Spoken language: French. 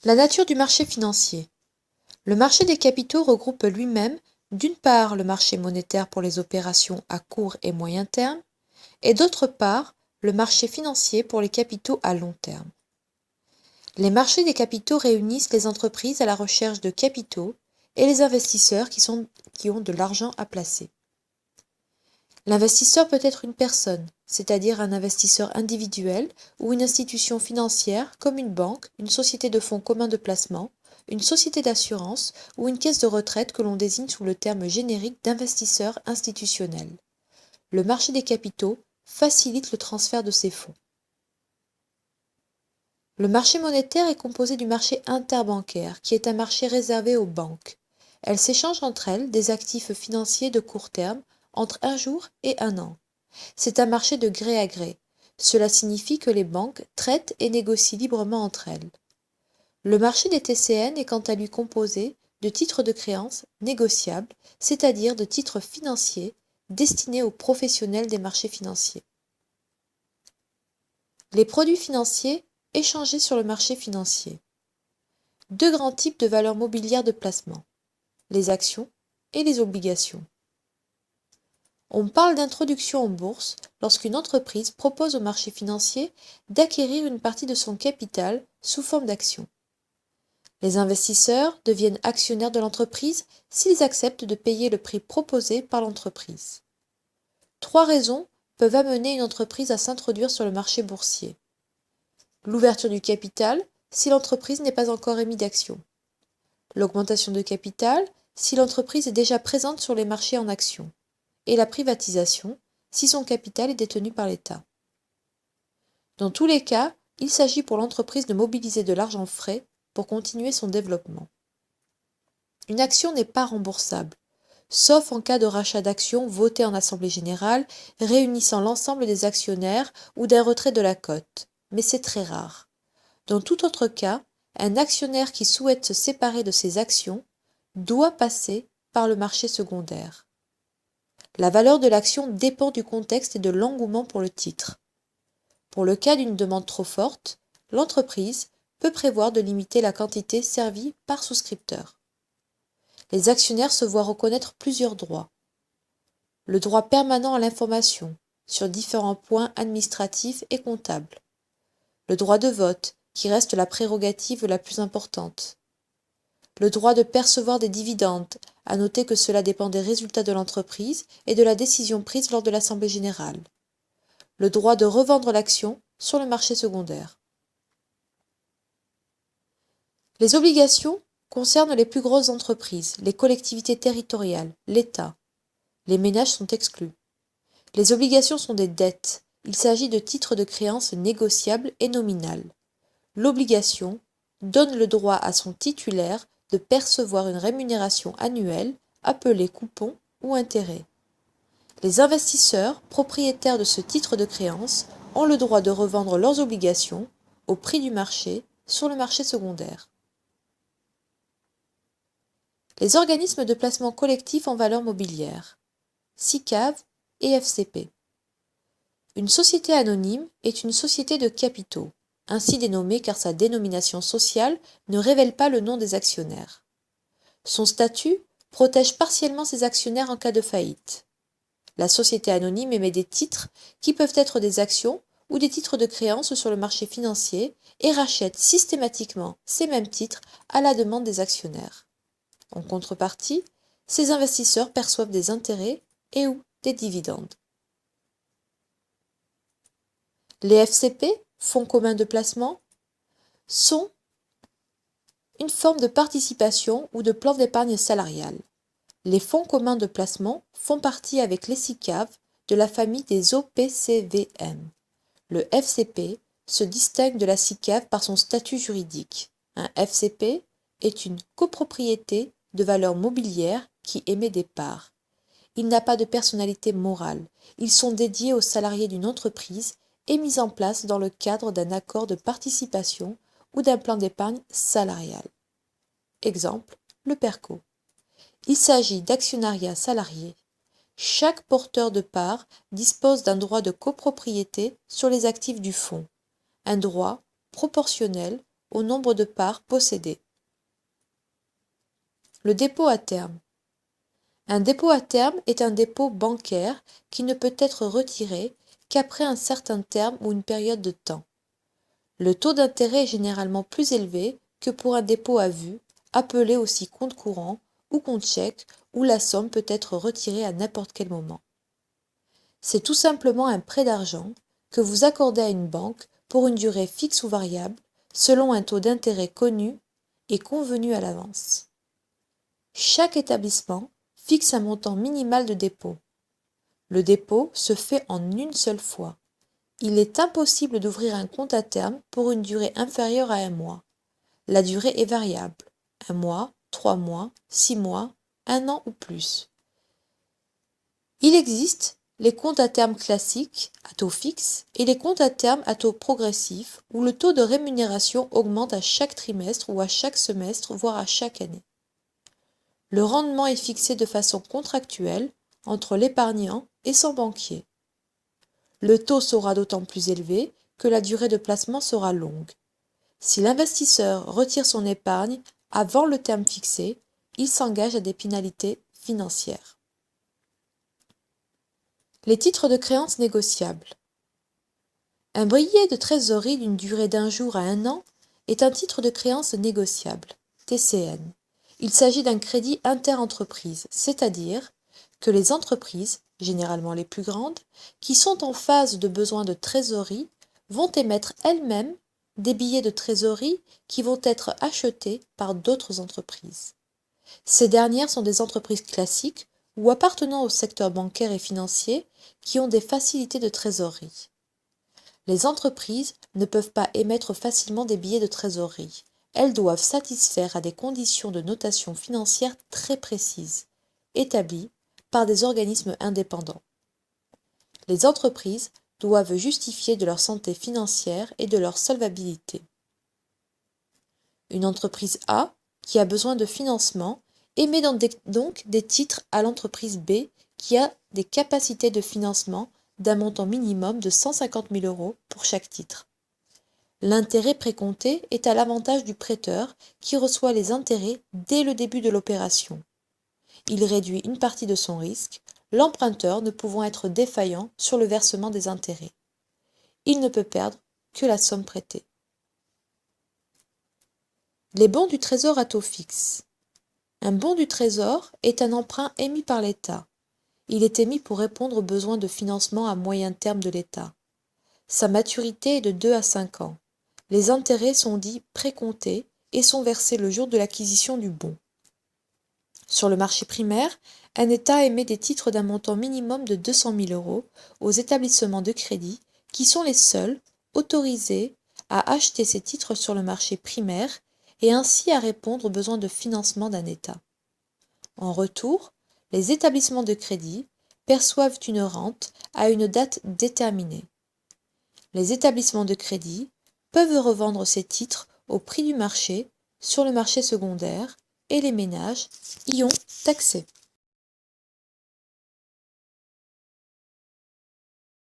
La nature du marché financier. Le marché des capitaux regroupe lui-même, d'une part, le marché monétaire pour les opérations à court et moyen terme, et d'autre part, le marché financier pour les capitaux à long terme. Les marchés des capitaux réunissent les entreprises à la recherche de capitaux et les investisseurs qui ont de l'argent à placer. L'investisseur peut être une personne, c'est-à-dire un investisseur individuel ou une institution financière comme une banque, une société de fonds communs de placement, une société d'assurance ou une caisse de retraite que l'on désigne sous le terme générique d'investisseur institutionnel. Le marché des capitaux facilite le transfert de ces fonds. Le marché monétaire est composé du marché interbancaire, qui est un marché réservé aux banques. Elles s'échangent entre elles des actifs financiers de court terme, entre un jour et un an. C'est un marché de gré à gré. Cela signifie que les banques traitent et négocient librement entre elles. Le marché des TCN est quant à lui composé de titres de créance négociables, c'est-à-dire de titres financiers destinés aux professionnels des marchés financiers. Les produits financiers échangés sur le marché financier. Deux grands types de valeurs mobilières de placement, les actions et les obligations. On parle d'introduction en bourse lorsqu'une entreprise propose au marché financier d'acquérir une partie de son capital sous forme d'actions. Les investisseurs deviennent actionnaires de l'entreprise s'ils acceptent de payer le prix proposé par l'entreprise. Trois raisons peuvent amener une entreprise à s'introduire sur le marché boursier. L'ouverture du capital si l'entreprise n'est pas encore émise d'actions. L'augmentation de capital si l'entreprise est déjà présente sur les marchés en actions. Et la privatisation si son capital est détenu par l'État. Dans tous les cas, il s'agit pour l'entreprise de mobiliser de l'argent frais pour continuer son développement. Une action n'est pas remboursable, sauf en cas de rachat d'actions voté en assemblée générale réunissant l'ensemble des actionnaires ou d'un retrait de la cote, mais c'est très rare. Dans tout autre cas, un actionnaire qui souhaite se séparer de ses actions doit passer par le marché secondaire. La valeur de l'action dépend du contexte et de l'engouement pour le titre. Pour le cas d'une demande trop forte, l'entreprise peut prévoir de limiter la quantité servie par souscripteur. Les actionnaires se voient reconnaître plusieurs droits. Le droit permanent à l'information sur différents points administratifs et comptables. Le droit de vote, qui reste la prérogative la plus importante. Le droit de percevoir des dividendes, à noter que cela dépend des résultats de l'entreprise et de la décision prise lors de l'Assemblée générale. Le droit de revendre l'action sur le marché secondaire. Les obligations concernent les plus grosses entreprises, les collectivités territoriales, l'État. Les ménages sont exclus. Les obligations sont des dettes. Il s'agit de titres de créance négociables et nominales. L'obligation donne le droit à son titulaire de percevoir une rémunération annuelle appelée coupon ou intérêt. Les investisseurs, propriétaires de ce titre de créance, ont le droit de revendre leurs obligations au prix du marché sur le marché secondaire. Les organismes de placement collectif en valeurs mobilières, SICAV et FCP. Une société anonyme est une société de capitaux, ainsi dénommée car sa dénomination sociale ne révèle pas le nom des actionnaires. Son statut protège partiellement ses actionnaires en cas de faillite. La société anonyme émet des titres qui peuvent être des actions ou des titres de créance sur le marché financier et rachète systématiquement ces mêmes titres à la demande des actionnaires. En contrepartie, ces investisseurs perçoivent des intérêts et ou des dividendes. Les FCP, fonds communs de placement, sont une forme de participation ou de plan d'épargne salariale. Les fonds communs de placement font partie avec les SICAV de la famille des OPCVM. Le FCP se distingue de la SICAV par son statut juridique. Un FCP est une copropriété de valeurs mobilières qui émet des parts. Il n'a pas de personnalité morale. Ils sont dédiés aux salariés d'une entreprise et mis en place dans le cadre d'un accord de participation ou d'un plan d'épargne salariale. Exemple, le PERCO. Il s'agit d'actionnariat salarié. Chaque porteur de parts dispose d'un droit de copropriété sur les actifs du fonds, un droit proportionnel au nombre de parts possédées. Le dépôt à terme. Un dépôt à terme est un dépôt bancaire qui ne peut être retiré qu'après un certain terme ou une période de temps. Le taux d'intérêt est généralement plus élevé que pour un dépôt à vue, appelé aussi compte courant ou compte chèque, où la somme peut être retirée à n'importe quel moment. C'est tout simplement un prêt d'argent que vous accordez à une banque pour une durée fixe ou variable, selon un taux d'intérêt connu et convenu à l'avance. Chaque établissement fixe un montant minimal de dépôt. Le dépôt se fait en une seule fois. Il est impossible d'ouvrir un compte à terme pour une durée inférieure à un mois. La durée est variable. 1 mois, 3 mois, 6 mois, 1 an ou plus. Il existe les comptes à terme classiques à taux fixe et les comptes à terme à taux progressif où le taux de rémunération augmente à chaque trimestre ou à chaque semestre, voire à chaque année. Le rendement est fixé de façon contractuelle entre l'épargnant et son banquier. Le taux sera d'autant plus élevé que la durée de placement sera longue. Si l'investisseur retire son épargne avant le terme fixé, il s'engage à des pénalités financières. Les titres de créance négociables. Un billet de trésorerie d'une durée d'1 jour à 1 an est un titre de créance négociable, TCN. Il s'agit d'un crédit interentreprises, c'est-à-dire que les entreprises, généralement les plus grandes, qui sont en phase de besoin de trésorerie, vont émettre elles-mêmes des billets de trésorerie qui vont être achetés par d'autres entreprises. Ces dernières sont des entreprises classiques ou appartenant au secteur bancaire et financier qui ont des facilités de trésorerie. Les entreprises ne peuvent pas émettre facilement des billets de trésorerie. Elles doivent satisfaire à des conditions de notation financière très précises, établies par des organismes indépendants. Les entreprises doivent justifier de leur santé financière et de leur solvabilité. Une entreprise A, qui a besoin de financement, émet donc des titres à l'entreprise B, qui a des capacités de financement d'un montant minimum de 150 000 € pour chaque titre. L'intérêt précompté est à l'avantage du prêteur qui reçoit les intérêts dès le début de l'opération. Il réduit une partie de son risque, l'emprunteur ne pouvant être défaillant sur le versement des intérêts. Il ne peut perdre que la somme prêtée. Les bons du Trésor à taux fixe. Un bon du Trésor est un emprunt émis par l'État. Il est émis pour répondre aux besoins de financement à moyen terme de l'État. Sa maturité est de 2 à 5 ans. Les intérêts sont dits précomptés et sont versés le jour de l'acquisition du bon. Sur le marché primaire, un État émet des titres d'un montant minimum de 200 000 € aux établissements de crédit qui sont les seuls autorisés à acheter ces titres sur le marché primaire et ainsi à répondre aux besoins de financement d'un État. En retour, les établissements de crédit perçoivent une rente à une date déterminée. Les établissements de crédit peuvent revendre ces titres au prix du marché sur le marché secondaire et les ménages y ont accès.